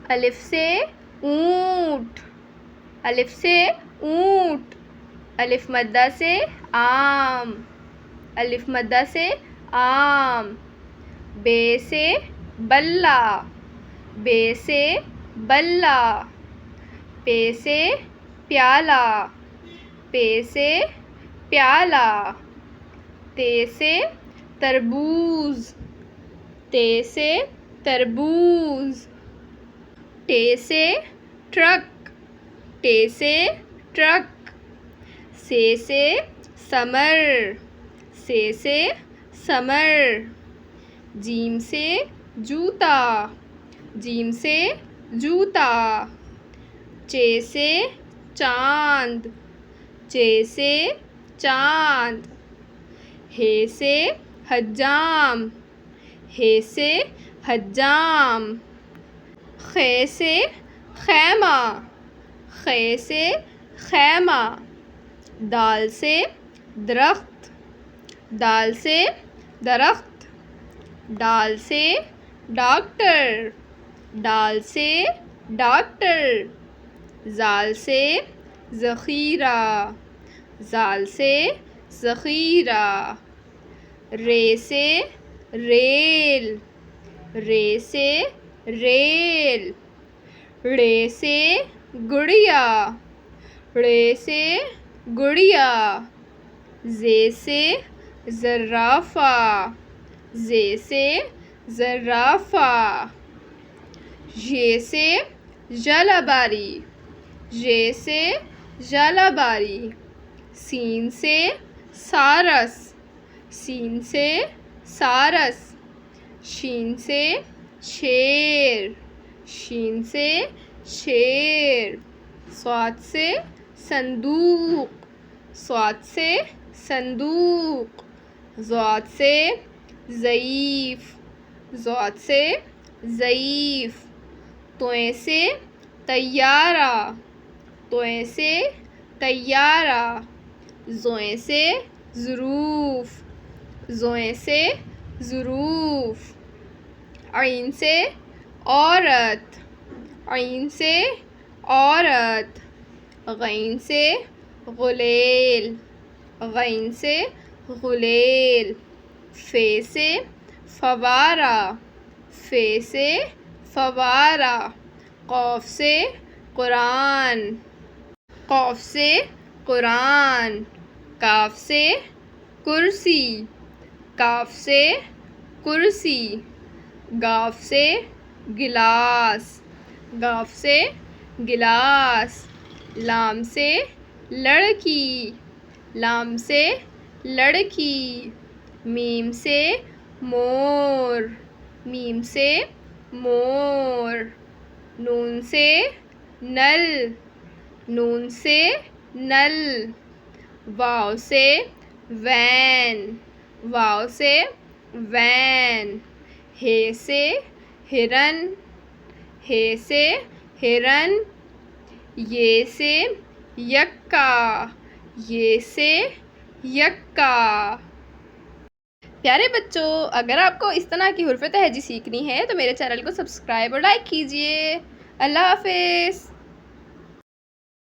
الف سے اونٹ، الف سے اونٹ، الف مدہ سے آم، الف مدہ سے آم، بے سے بلہ، بے سے بلہ، پے سے پیالہ، پے سے پیالہ، تے سے تربوز، تے سے تربوز، ٹے سے ٹرک، ٹے سے ٹرک، سے ثمر، سے ثمر، جیم سے جوتا، جیم سے جوتا، چے سے چاند، چے سے چاند، ہے سے حجام، ہے سے حجام، خے سے خیمہ، خے سے خیمہ، دال سے درخت، دال سے درخت، ڈال سے ڈاکٹر، ڈال سے ڈاکٹر، زال سے ذخیرہ، زال سے ذخیرہ، رے سے ریل، رے سے ریل، ڑے سے گڑیا، ڑے سے گڑیا، زے سے زرافہ، زے سے زرافہ، ژے سے ژالہ باری، ژے سے ژالہ باری، سین سے سارس، سین سے سارس، شین سے شیر، شین سے شیر، صاد سے صندوق، صاد سے صندوق، ضاد سے ضعیف، ضاد سے ضعیف، طویں سے طیارہ، طویں سے طیارہ، زوئیں سے ظروف، زوئیں سے ظروف، عین سے عورت، عین سے عورت، غین سے غلیل، غین سے غلیل، فے سے فوارہ، فے سے فوارہ، قوف سے قرآن، قوف سے قرآن، کاف سے کرسی، کاف سے کرسی، گاف سے گلاس، گاف سے گلاس، لام سے لڑکی، لام سے لڑکی، میم سے مور، میم سے مور، نون سے نل، نون سے نل، واو سے وین، واو سے وین، ہے سے ہرن، ہے سے ہرن، یہ سے یکا، یہ سے یکا۔ پیارے بچوں، اگر آپ کو اس طرح کی حروف تہجی سیکھنی ہے تو میرے چینل کو سبسکرائب اور لائک کیجیے۔ اللہ حافظ۔